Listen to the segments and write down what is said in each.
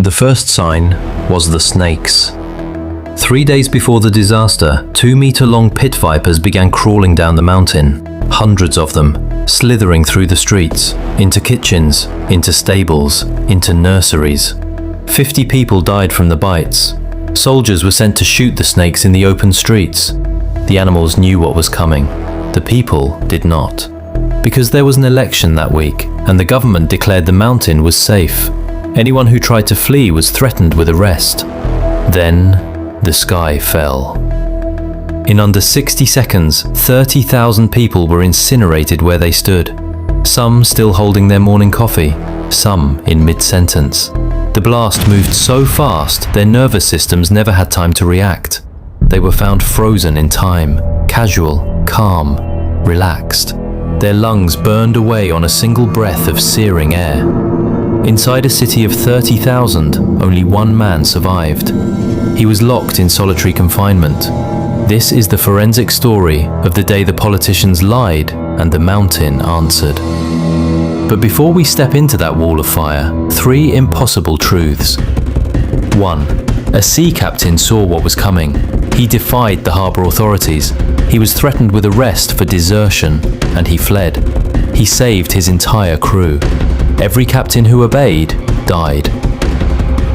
The first sign was the snakes. 3 days before the disaster, 2-meter-long pit vipers began crawling down the mountain, hundreds of them, slithering through the streets, into kitchens, into stables, into nurseries. 50 people died from the bites. Soldiers were sent to shoot the snakes in the open streets. The animals knew what was coming. The people did not. Because there was an election that week, and the government declared the mountain was safe. Anyone who tried to flee was threatened with arrest. Then, the sky fell. In under 60 seconds, 30,000 people were incinerated where they stood. Some still holding their morning coffee, some in mid-sentence. The blast moved so fast, their nervous systems never had time to react. They were found frozen in time, casual, calm, relaxed. Their lungs burned away on a single breath of searing air. Inside a city of 30,000, only one man survived. He was locked in solitary confinement. This is the forensic story of the day the politicians lied and the mountain answered. But before we step into that wall of fire, 3 impossible truths. 1. A sea captain saw what was coming. He defied the harbour authorities. He was threatened with arrest for desertion, and he fled. He saved his entire crew. Every captain who obeyed died.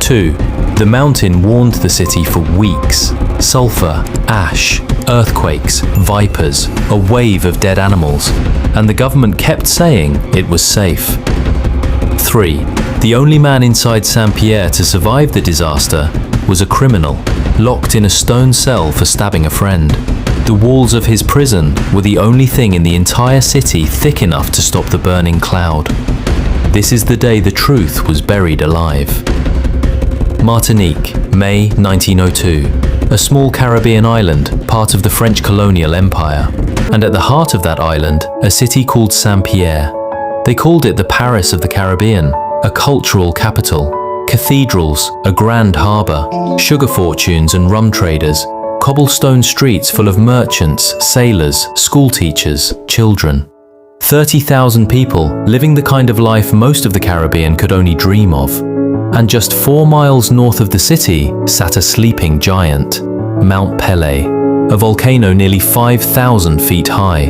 2. The mountain warned the city for weeks. Sulfur, ash, earthquakes, vipers, a wave of dead animals, and the government kept saying it was safe. 3. The only man inside Saint-Pierre to survive the disaster was a criminal, locked in a stone cell for stabbing a friend. The walls of his prison were the only thing in the entire city thick enough to stop the burning cloud. This is the day the truth was buried alive. Martinique, May 1902. A small Caribbean island, part of the French colonial empire. And at the heart of that island, a city called Saint-Pierre. They called it the Paris of the Caribbean, a cultural capital. Cathedrals, a grand harbour, sugar fortunes and rum traders, cobblestone streets full of merchants, sailors, school teachers, children. 30,000 people living the kind of life most of the Caribbean could only dream of. And just 4 miles north of the city sat a sleeping giant, Mount Pelée, a volcano nearly 5,000 feet high.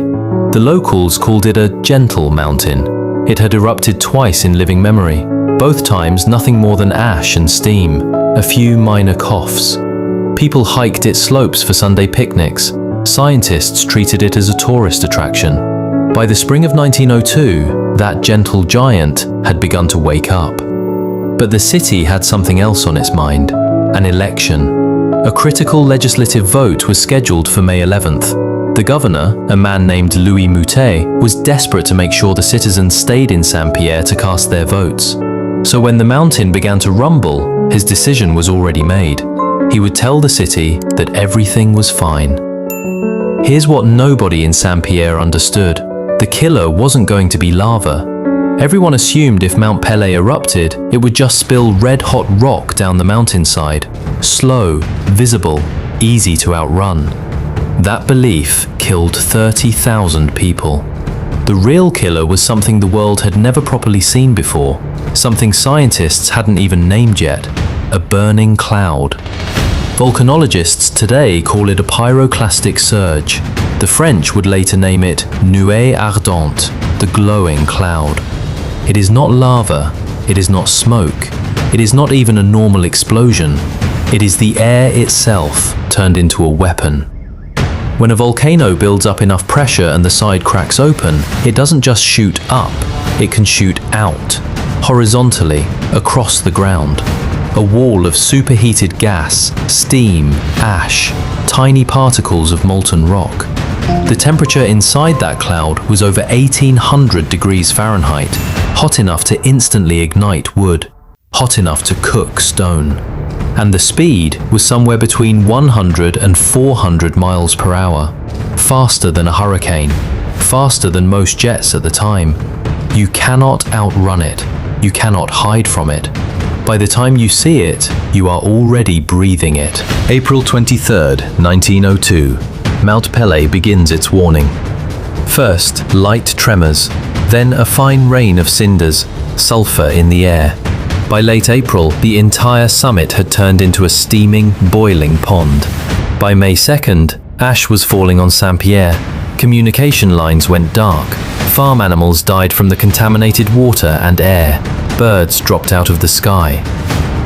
The locals called it a gentle mountain. It had erupted twice in living memory, both times nothing more than ash and steam, a few minor coughs. People hiked its slopes for Sunday picnics. Scientists treated it as a tourist attraction. By the spring of 1902, that gentle giant had begun to wake up. But the city had something else on its mind, an election. A critical legislative vote was scheduled for May 11th. The governor, a man named Louis Moutet, was desperate to make sure the citizens stayed in Saint-Pierre to cast their votes. So when the mountain began to rumble, his decision was already made. He would tell the city that everything was fine. Here's what nobody in Saint-Pierre understood. The killer wasn't going to be lava. Everyone assumed if Mount Pelée erupted, it would just spill red-hot rock down the mountainside. Slow, visible, easy to outrun. That belief killed 30,000 people. The real killer was something the world had never properly seen before, something scientists hadn't even named yet, a burning cloud. Volcanologists today call it a pyroclastic surge. The French would later name it nuée ardente, the glowing cloud. It is not lava, it is not smoke, it is not even a normal explosion. It is the air itself turned into a weapon. When a volcano builds up enough pressure and the side cracks open, it doesn't just shoot up, it can shoot out, horizontally, across the ground. A wall of superheated gas, steam, ash, tiny particles of molten rock. The temperature inside that cloud was over 1800 degrees Fahrenheit, hot enough to instantly ignite wood, hot enough to cook stone. And the speed was somewhere between 100 and 400 miles per hour, faster than a hurricane, faster than most jets at the time. You cannot outrun it, you cannot hide from it. By the time you see it, you are already breathing it. April 23rd, 1902. Mount Pelée begins its warning. First, light tremors, then a fine rain of cinders, sulfur in the air. By late April, the entire summit had turned into a steaming, boiling pond. By May 2nd, ash was falling on Saint-Pierre. Communication lines went dark. Farm animals died from the contaminated water and air. Birds dropped out of the sky.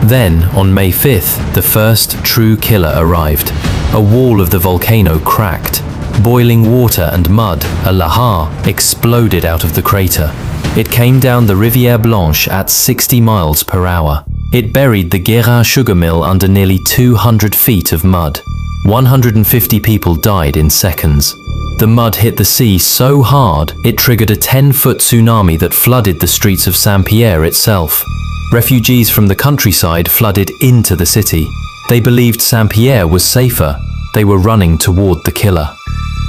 Then, on May 5th, the first true killer arrived. A wall of the volcano cracked. Boiling water and mud, a lahar, exploded out of the crater. It came down the Rivière Blanche at 60 miles per hour. It buried the Guérin sugar mill under nearly 200 feet of mud. 150 people died in seconds. The mud hit the sea so hard, it triggered a 10-foot tsunami that flooded the streets of Saint-Pierre itself. Refugees from the countryside flooded into the city. They believed Saint-Pierre was safer. They were running toward the killer.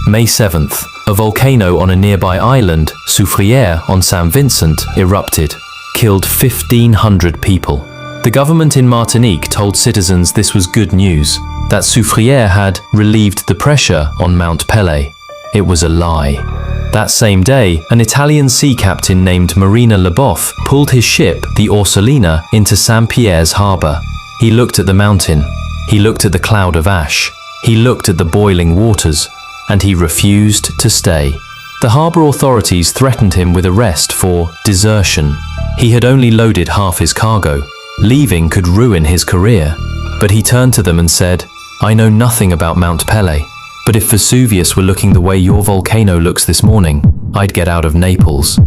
May 7th, a volcano on a nearby island, Soufrière on Saint Vincent, erupted, killed 1,500 people. The government in Martinique told citizens this was good news, that Soufrière had relieved the pressure on Mount Pelée. It was a lie. That same day, an Italian sea captain named Marina Leboeuf pulled his ship, the Orsolina, into Saint-Pierre's harbour. He looked at the mountain. He looked at the cloud of ash. He looked at the boiling waters. And he refused to stay. The harbour authorities threatened him with arrest for desertion. He had only loaded half his cargo. Leaving could ruin his career. But he turned to them and said, "I know nothing about Mount Pelée, but if Vesuvius were looking the way your volcano looks this morning, I'd get out of Naples."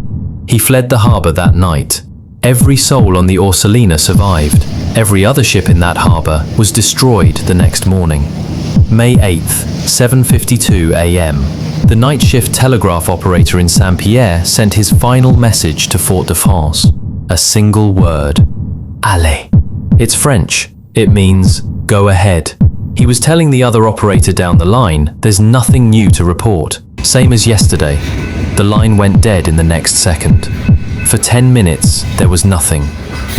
He fled the harbour that night. Every soul on the Orsolina survived. Every other ship in that harbour was destroyed the next morning. May 8th, 7:52 a.m. The night shift telegraph operator in Saint-Pierre sent his final message to Fort-de-France. A single word. Allez. It's French. It means, go ahead. He was telling the other operator down the line, there's nothing new to report. Same as yesterday. The line went dead in the next second. For 10 minutes, there was nothing.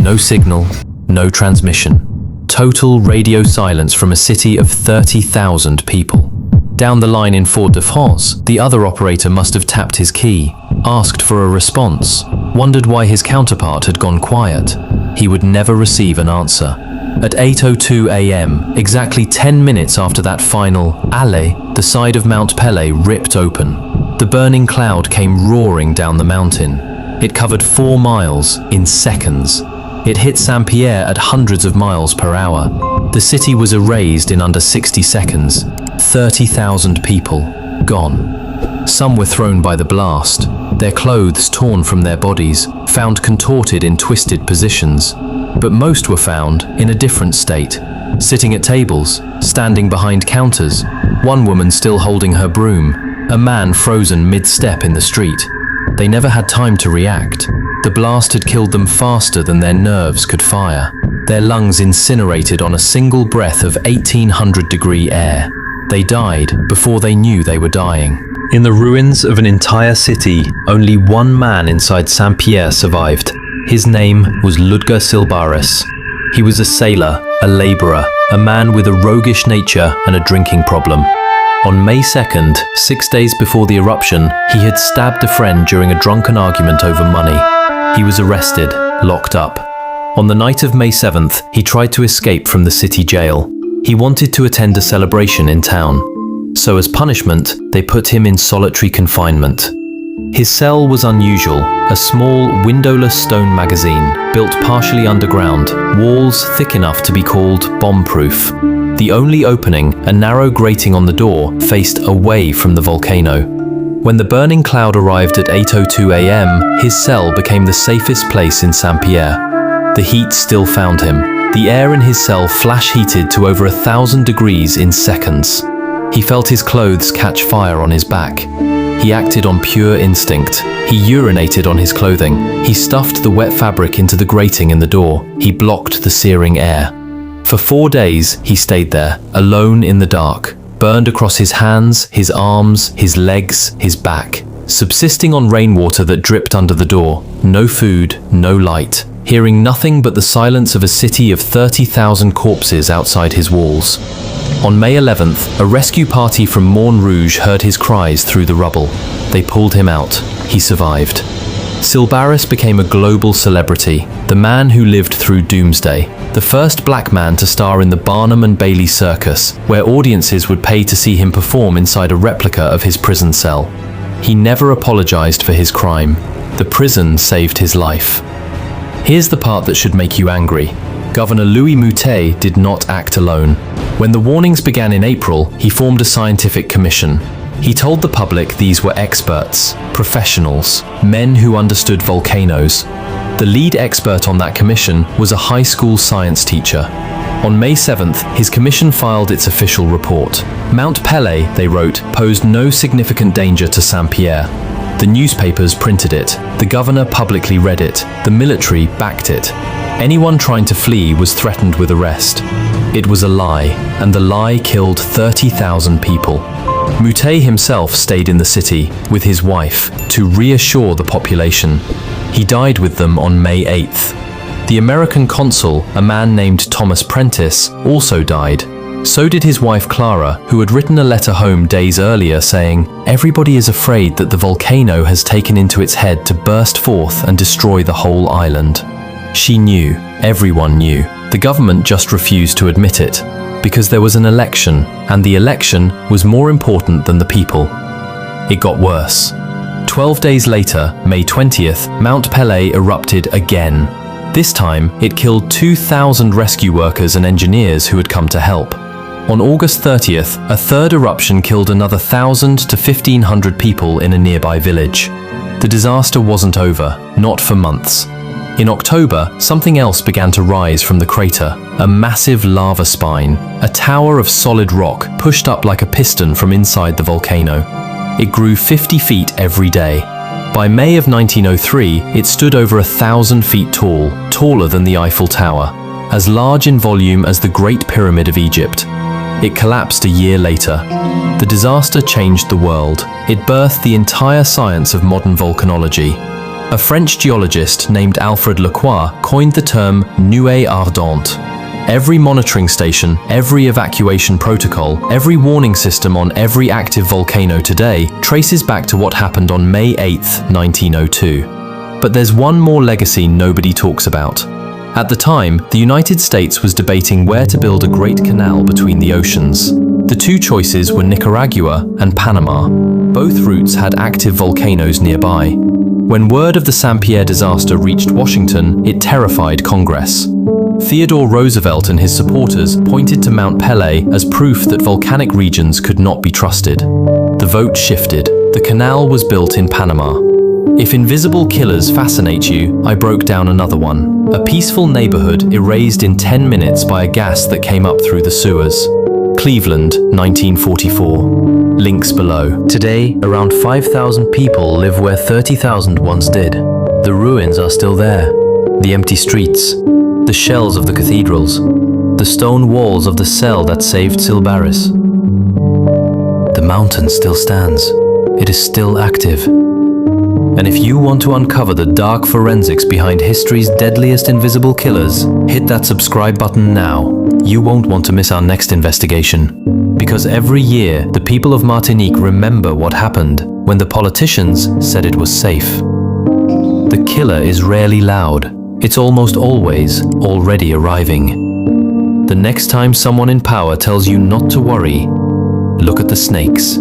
No signal, no transmission. Total radio silence from a city of 30,000 people. Down the line in Fort-de-France, the other operator must have tapped his key, asked for a response, wondered why his counterpart had gone quiet. He would never receive an answer. At 8:02 a.m., exactly 10 minutes after that final allez, the side of Mount Pelée ripped open. The burning cloud came roaring down the mountain. It covered 4 miles in seconds. It hit Saint-Pierre at hundreds of miles per hour. The city was erased in under 60 seconds. 30,000 people gone. Some were thrown by the blast, their clothes torn from their bodies, found contorted in twisted positions. But most were found in a different state, sitting at tables, standing behind counters, one woman still holding her broom, a man frozen mid-step in the street. They never had time to react. The blast had killed them faster than their nerves could fire. Their lungs incinerated on a single breath of 1,800-degree air. They died before they knew they were dying. In the ruins of an entire city, only one man inside Saint-Pierre survived. His name was Ludger Sylbaris. He was a sailor, a labourer, a man with a roguish nature and a drinking problem. On May 2nd, 6 days before the eruption, he had stabbed a friend during a drunken argument over money. He was arrested, locked up. On the night of May 7th, he tried to escape from the city jail. He wanted to attend a celebration in town. So as punishment, they put him in solitary confinement. His cell was unusual, a small, windowless stone magazine, built partially underground, walls thick enough to be called bomb-proof. The only opening, a narrow grating on the door, faced away from the volcano. When the burning cloud arrived at 8:02 a.m., his cell became the safest place in Saint-Pierre. The heat still found him. The air in his cell flash-heated to over 1,000 degrees in seconds. He felt his clothes catch fire on his back. He acted on pure instinct. He urinated on his clothing. He stuffed the wet fabric into the grating in the door. He blocked the searing air. For 4 days, he stayed there, alone in the dark, burned across his hands, his arms, his legs, his back, subsisting on rainwater that dripped under the door. No food, no light, hearing nothing but the silence of a city of 30,000 corpses outside his walls. On May 11th, a rescue party from Montrouge heard his cries through the rubble. They pulled him out. He survived. Sylbaris became a global celebrity, the man who lived through Doomsday, the first black man to star in the Barnum and Bailey circus, where audiences would pay to see him perform inside a replica of his prison cell. He never apologized for his crime. The prison saved his life. Here's the part that should make you angry. Governor Louis Moutet did not act alone. When the warnings began in April, he formed a scientific commission. He told the public these were experts, professionals, men who understood volcanoes. The lead expert on that commission was a high school science teacher. On May 7th, his commission filed its official report. Mount Pelée, they wrote, posed no significant danger to Saint-Pierre. The newspapers printed it. The governor publicly read it. The military backed it. Anyone trying to flee was threatened with arrest. It was a lie, and the lie killed 30,000 people. Moutet himself stayed in the city with his wife to reassure the population. He died with them on May 8th. The American consul, a man named Thomas Prentice, also died. So did his wife Clara, who had written a letter home days earlier saying, "Everybody is afraid that the volcano has taken into its head to burst forth and destroy the whole island." She knew, everyone knew. The government just refused to admit it, because there was an election, and the election was more important than the people. It got worse. 12 days later, May 20th, Mount Pelée erupted again. This time, it killed 2,000 rescue workers and engineers who had come to help. On August 30th, a third eruption killed another 1,000 to 1,500 people in a nearby village. The disaster wasn't over, not for months. In October, something else began to rise from the crater, a massive lava spine, a tower of solid rock pushed up like a piston from inside the volcano. It grew 50 feet every day. By May of 1903, it stood over 1,000 feet tall, taller than the Eiffel Tower, as large in volume as the Great Pyramid of Egypt. It collapsed a year later. The disaster changed the world. It birthed the entire science of modern volcanology. A French geologist named Alfred Lacroix coined the term nuée ardente. Every monitoring station, every evacuation protocol, every warning system on every active volcano today traces back to what happened on May 8, 1902. But there's one more legacy nobody talks about. At the time, the United States was debating where to build a great canal between the oceans. The two choices were Nicaragua and Panama. Both routes had active volcanoes nearby. When word of the Saint-Pierre disaster reached Washington, it terrified Congress. Theodore Roosevelt and his supporters pointed to Mount Pelée as proof that volcanic regions could not be trusted. The vote shifted. The canal was built in Panama. If invisible killers fascinate you, I broke down another one. A peaceful neighborhood erased in 10 minutes by a gas that came up through the sewers. Cleveland, 1944. Links below. Today, around 5,000 people live where 30,000 once did. The ruins are still there. The empty streets. The shells of the cathedrals. The stone walls of the cell that saved Sylbaris. The mountain still stands. It is still active. And if you want to uncover the dark forensics behind history's deadliest invisible killers, hit that subscribe button now. You won't want to miss our next investigation. Because every year, the people of Martinique remember what happened when the politicians said it was safe. The killer is rarely loud. It's almost always already arriving. The next time someone in power tells you not to worry, look at the snakes.